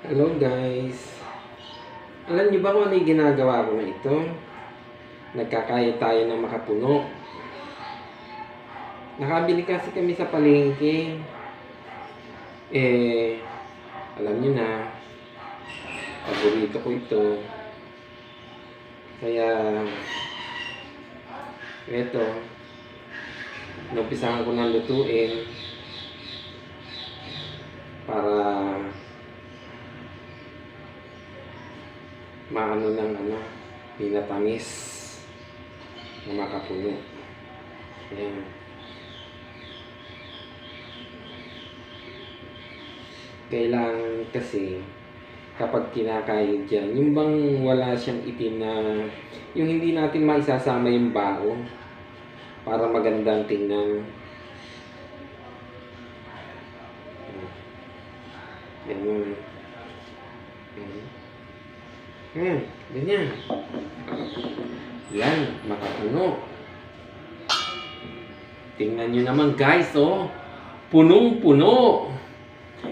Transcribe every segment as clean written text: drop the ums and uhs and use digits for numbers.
Hello guys! Alam niyo ba kung ano yung ginagawa ko na ito? Nagkakaya tayo ng makapuno. Nakabili kasi kami sa palengke. Alam niyo na, paborito ko ito. Kaya, eto, numpisahan ko na lutuin para maano ng pinatamis na makapuno. Ayan. Kailangan kasi kapag kinakain dyan, yung bang wala siyang itim na, yung hindi natin maisasama yung bao para magandang tingnan. Ganyan. Ganyan. Yan, makapuno. Tingnan nyo naman guys, oh. Punong-puno.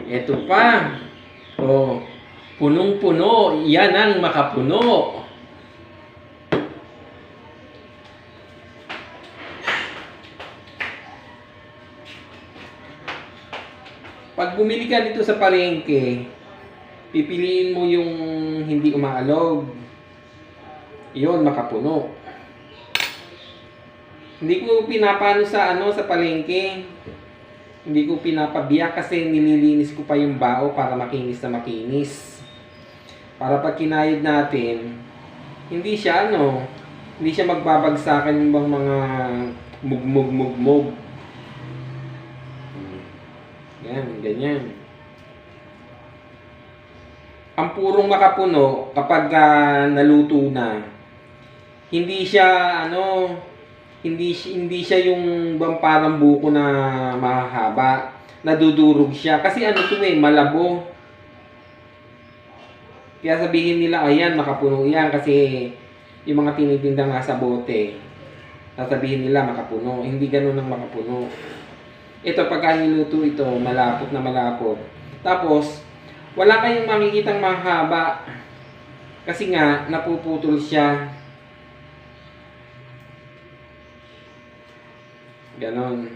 Ito pa. Oh, punong-puno. Yan ang makapuno. Pag bumili ka dito sa palengke, pipiliin mo yung hindi umaalog. Iyon, makapuno. Hindi ko pinapano sa sa palengke. Hindi ko pinapabiyak kasi nililinis ko pa yung bao para makinis na makinis. Para pag kinayod natin, hindi siya hindi siya magbabagsakan yung bang mga mugmug. Yan, ganyan. Ang purong makapuno kapag naluto na, hindi siya hindi siya yung parang buko na mahaba, nadudurog siya kasi malabo. Kaya sabihin nila ayan makapuno yan kasi yung mga tinitinda nga sa bote, sasabihin nila makapuno, hindi ganoon ang makapuno. Ito pagka niluto ito, malapot na malapot. Tapos wala kayong makikitang mahaba kasi nga napuputol siya. Ganon.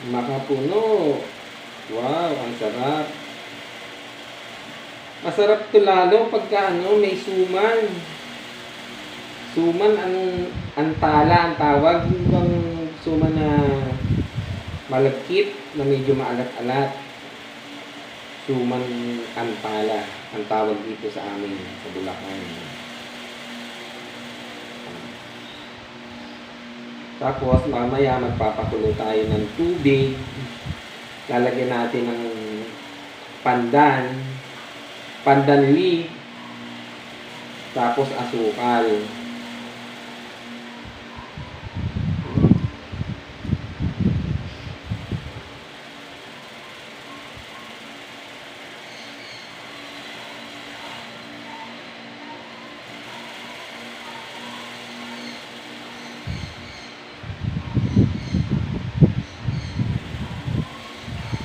Makapuno. Wow, ang sarap. Masarap to lalo pagka may suman. Suman ang antala ang tawag. Yung bang suman na malagkit na medyo maalat-alat. Suman antala ang tawag dito sa amin sa Bulacan. Tapos mamaya magpapakulo tayo ng tubig. Lalagyan natin ng pandan leaf, tapos asukal.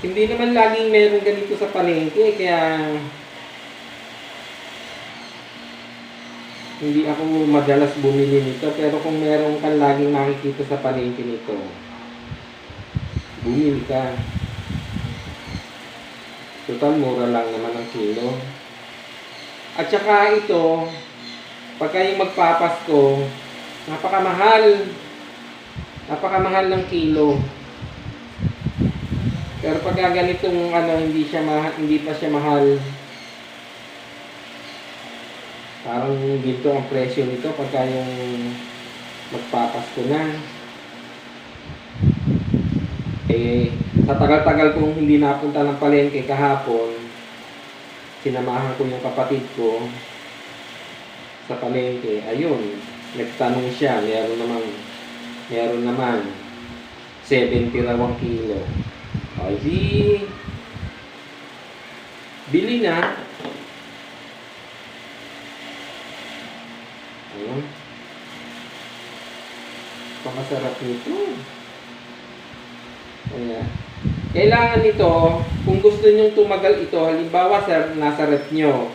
Hindi naman laging meron ganito sa palengke, kaya hindi ako madalas bumili nito. Pero kung meron kang laging makikita sa palengke nito, bumili ka. Total, mura lang naman ang kilo. At saka ito, pagka yung magpapasko, napakamahal. Napakamahal ng kilo. Pero pag ganitong hindi pa siya mahal. Parang dito ang presyo nito pagka yung magpapasko na. Eh, sa tagal-tagal kong hindi napunta ng palengke kahapon, sinamahan ko yung kapatid ko sa palengke. Ayun, nagtanong siya, meron naman 70 raw ang kilo. Ay di, bili na. Ayun. Pakasarap nito. Kaya, kailangan nito, kung gusto nyo tumagal ito, halimbawa nasa rep nyo,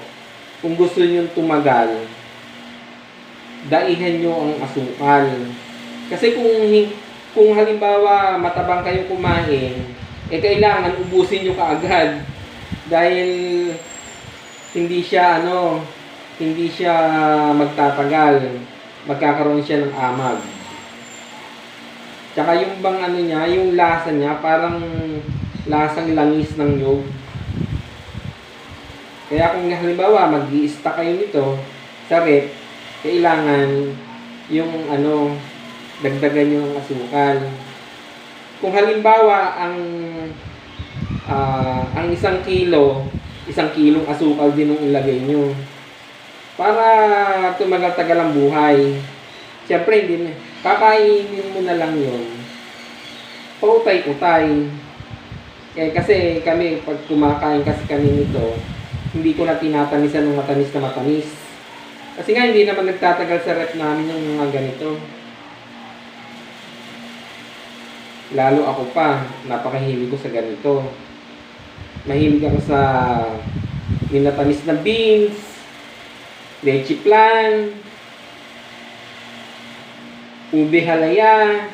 kung gusto nyo tumagal, daihan nyo ang asukal. Kasi kung halimbawa matabang kayo kumain, eh kailangan ubusin nyo kaagad. Dahil hindi siya magtatagal. Magkakaroon siya ng amag. Tsaka yung yung lasa niya, parang lasang langis ng nyug. Kaya kung halimbawa mag-i-stack kayo nito sa rep, kailangan yung dagdagan nyo ng asukal. Kung halimbawa ang isang kilong asukal din ang ilagay nyo para tumagal-tagal ang buhay. Siyempre, kakainin mo na lang yun. Pautay-utay. Kasi kami, pag kumakain kami nito, hindi ko na tinatanisan ng matamis na matamis. Kasi nga, hindi naman nagtatagal sa rep namin yung mga ganito. Lalo ako pa, napakahilig ko sa ganito. Mahilig ako sa minatamis na beans, leche flan, ube halaya,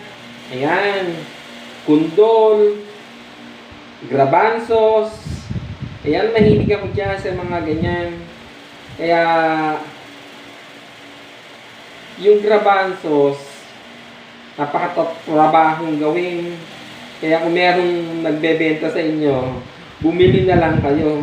ayan, kundol, grabansos, ayan, mahilig ako dyan sa mga ganyan. Kaya, yung grabansos, napakatrabahong gawin. Kaya kung merong nagbebenta sa inyo, bumili na lang kayo.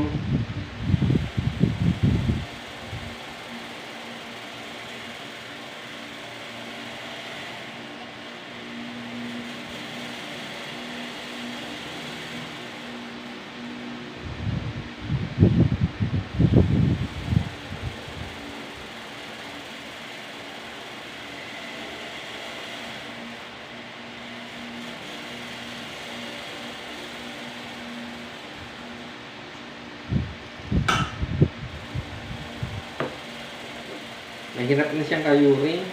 Mahirap na siyang kayurin.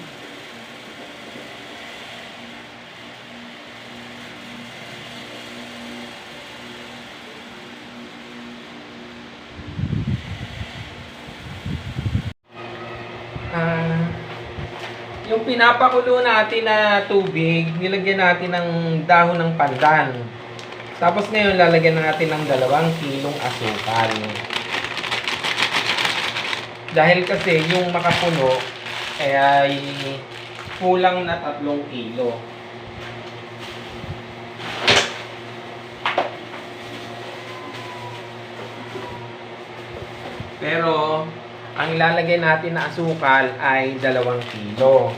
Yung pinapakulo natin na tubig, nilagyan natin ng dahon ng pandan. Tapos ngayon lalagyan natin ng 2 kilong asukal. Dahil kasi yung makapuno ay kulang na 3 kilo. Pero ang ilalagay natin na asukal ay 2 kilo.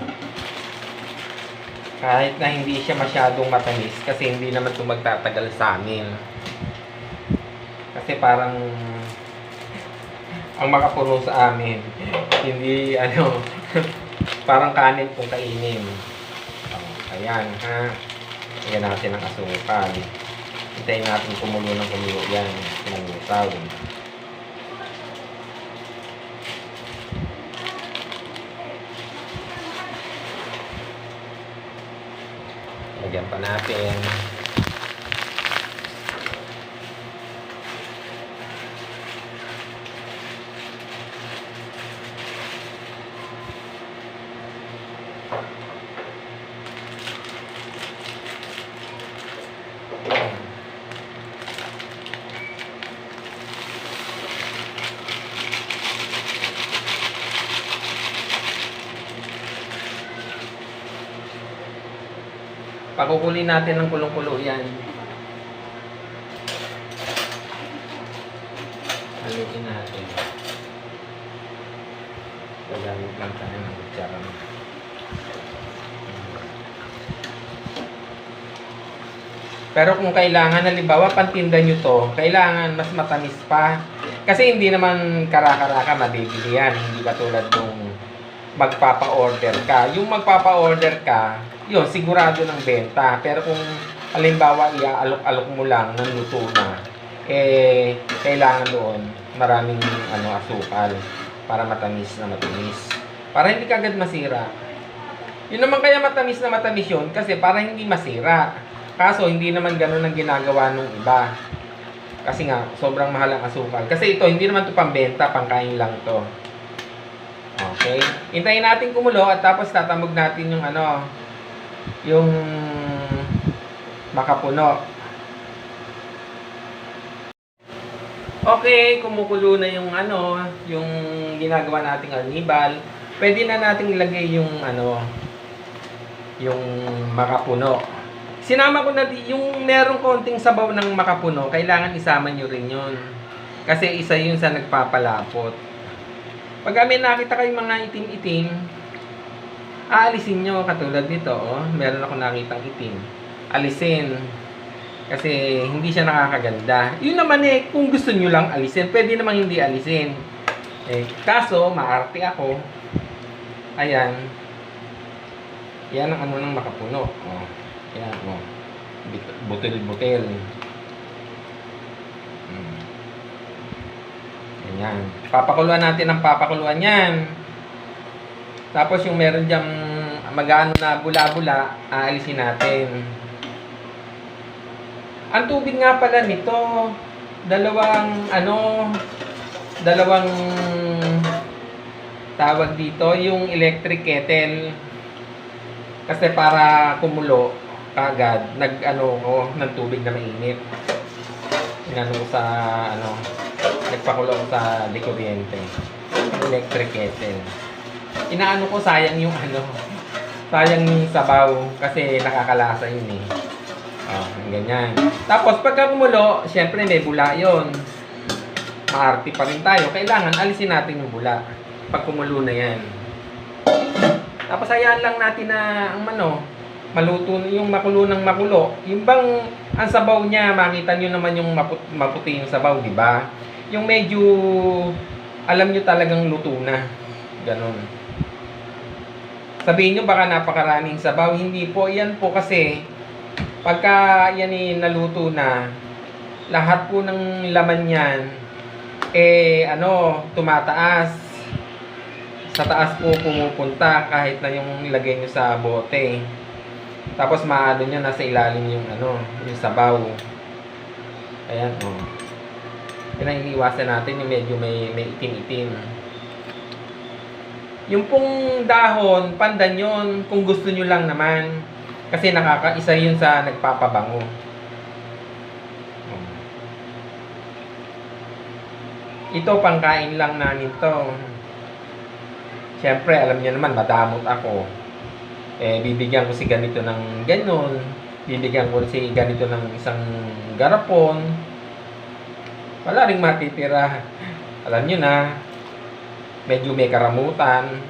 Kahit na hindi siya masyadong matamis kasi hindi naman ito magtatagal sa amin. Kasi parang ang makapuno sa amin, hindi parang kanin kung kainin. Ayan ha. Lagyan natin ang asukal. Hintayin natin kumulo ng kumulo yan. Pinangusaw. Lagyan pa natin. Pakukulin natin ng kulong-kulo yan. Haluin natin. Gagamit lang tayo ng kutsara. Pero kung kailangan, halimbawa, pantinda nyo to, kailangan mas matamis pa. Kasi hindi naman kara-karaka mabibili yan. Hindi katulad nung magpapa-order ka. Yung magpapa-order ka, yun, sigurado ng benta. Pero kung halimbawa, iaalok-alok mo lang ng luto na, kailangan doon maraming asukal para matamis na matamis. Para hindi kagad masira. Yun naman kaya matamis na matamis yun kasi para hindi masira. Kaso, hindi naman ganun ang ginagawa nung iba. Kasi nga, sobrang mahal ang asukal. Kasi ito, hindi naman ito pambenta, pangkain lang to. Okay? Hintayin natin kumulo at tapos tatamog natin yung yung makapuno. Okay, kumukulo na yung yung ginagawa nating alnibal. Pwede na nating ilagay yung yung makapuno. Sinama ko na yung merong konting sabaw ng makapuno, kailangan isama nyo rin yun. Kasi isa yun sa nagpapalapot. Pag may nakita kayong mga itim-itim, aalisin nyo katulad nito. Meron ako nakitang itim. Alisin. Kasi hindi siya nakakaganda. Yun naman kung gusto nyo lang alisin, pwede namang hindi alisin. Kaso, maarte ako. Ayan. Yan ang ng makapuno. Yan, butil-butil. Ganyan. Papakuluan natin ang papakuluan yan. Tapos yung meron dyang mag-ano na bula-bula, aalisin natin. Ang tubig nga pala nito, dalawang tawag dito, yung electric kettle. Kasi para kumulo kagad, ng tubig na mainit. Nagpakulo sa kuryente. Electric kettle. Inaano ko, sayang yung sayang yung sabaw kasi nakakalasa yun ganyan. Tapos pagka kumulo, syempre may bula yun. Maarte pa rin tayo. Kailangan alisin natin yung bula pag kumulo na yan. Tapos hayaan lang natin na maluto yung makulo ng makulo. Yung bang ang sabaw niya, makita nyo naman yung maputi yung sabaw, di ba? Yung medyo alam nyo talagang luto na. Ganon. Sabihin nyo baka napakaraming sabaw. Hindi po. Yan po kasi pagka yan naluto na, lahat po ng laman yan tumataas. Sa taas po pumupunta kahit na yung ilagay nyo sa bote. Tapos maano nyo nasa ilalim yung yung sabaw. Ayan Yan ang iniwasan natin yung medyo may itim-itim. Yung pong dahon, pandan yun kung gusto nyo lang naman. Kasi nakakaisa yun sa nagpapabango. Ito pangkain lang namin to. Siyempre, alam niyo naman, madamot ako. Bibigyan ko si ganito ng ganon. Bibigyan ko si ganito ng isang garapon. Wala ring matitira. Alam niyo na, medyo may karamutan.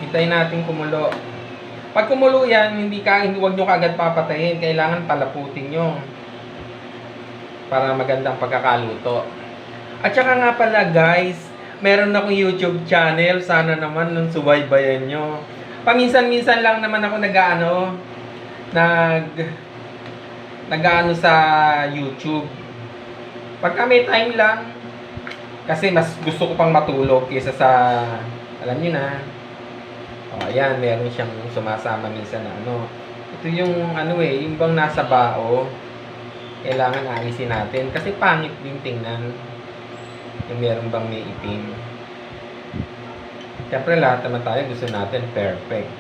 Hintayin natin kumulo. Pag kumulo yan, huwag nyo kagad papatayin. Kailangan palaputin nyo. Para magandang pagkakaluto. At saka nga pala guys, meron akong YouTube channel. Sana naman nung subaybayan nyo. Paminsan-minsan lang naman ako nag-ano sa YouTube. Pagka may time lang, kasi mas gusto ko pang matulog kaysa sa, alam nyo na, ayan, meron siyang sumasama minsan na ito yung yung bang nasa bao, kailangan alisin natin kasi pangit din tingnan yung meron bang may itim. Siyempre lahat naman tayo gusto natin perfect.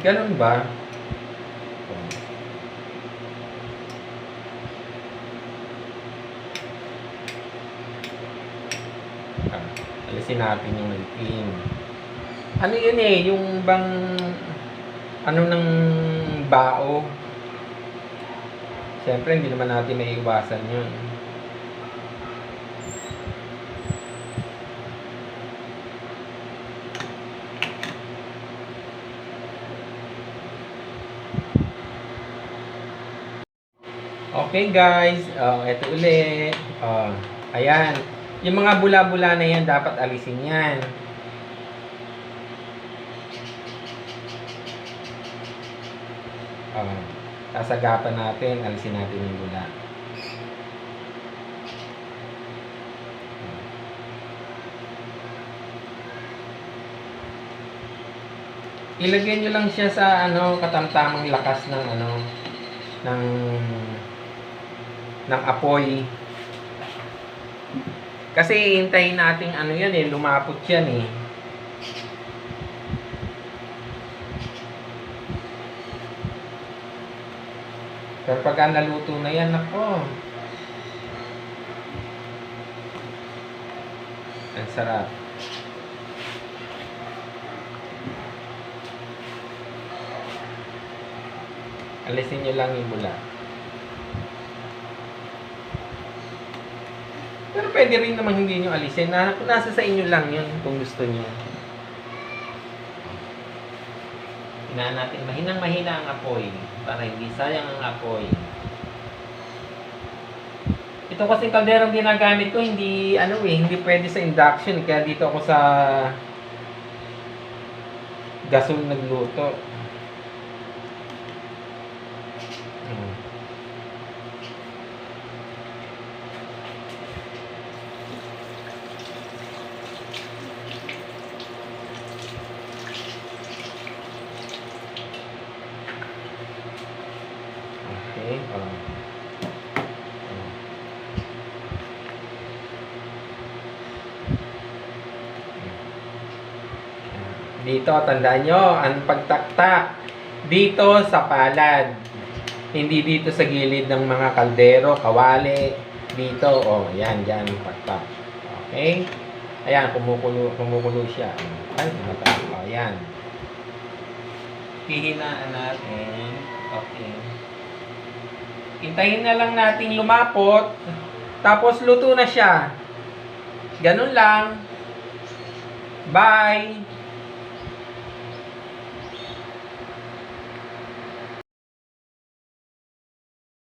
Ganun ba? Alisin natin yung itim. Ano yun eh, yung bang, ano ng bao. Siyempre, hindi naman natin maiiwasan yun. Okay guys, eto ulit. Ayan. Yung mga bula-bula na yan, dapat alisin yan. Sasagapan natin, alisin natin yung bula. Ilagay nyo lang siya sa katamtamang lakas ng ng apoy. Kasi hintayin natin yan eh, lumapot yan eh. Pero pagka naluto na yan, ako, ang sarap. Alisin nyo lang yung bula. Pero pwede rin naman hindi nyo alisin. Nasa sa inyo lang yun kung gusto nyo. Hinaan natin mahinang-mahina ang apoy para hindi sayang ang apoy. Ito kasi kalderong ginagamit ko, hindi hindi pwede sa induction, kaya dito ako sa gasol nagluto. Okay. Dito, tandaan nyo, ang pagtaktak dito sa palad. Hindi dito sa gilid ng mga kaldero, kawali. Dito, yan, dyan, taktak. Okay? Ayan, kumukulo siya. Ayan. Hihinaan natin. Okay. Hintayin na lang natin lumapot. Tapos luto na siya. Ganun lang. Bye!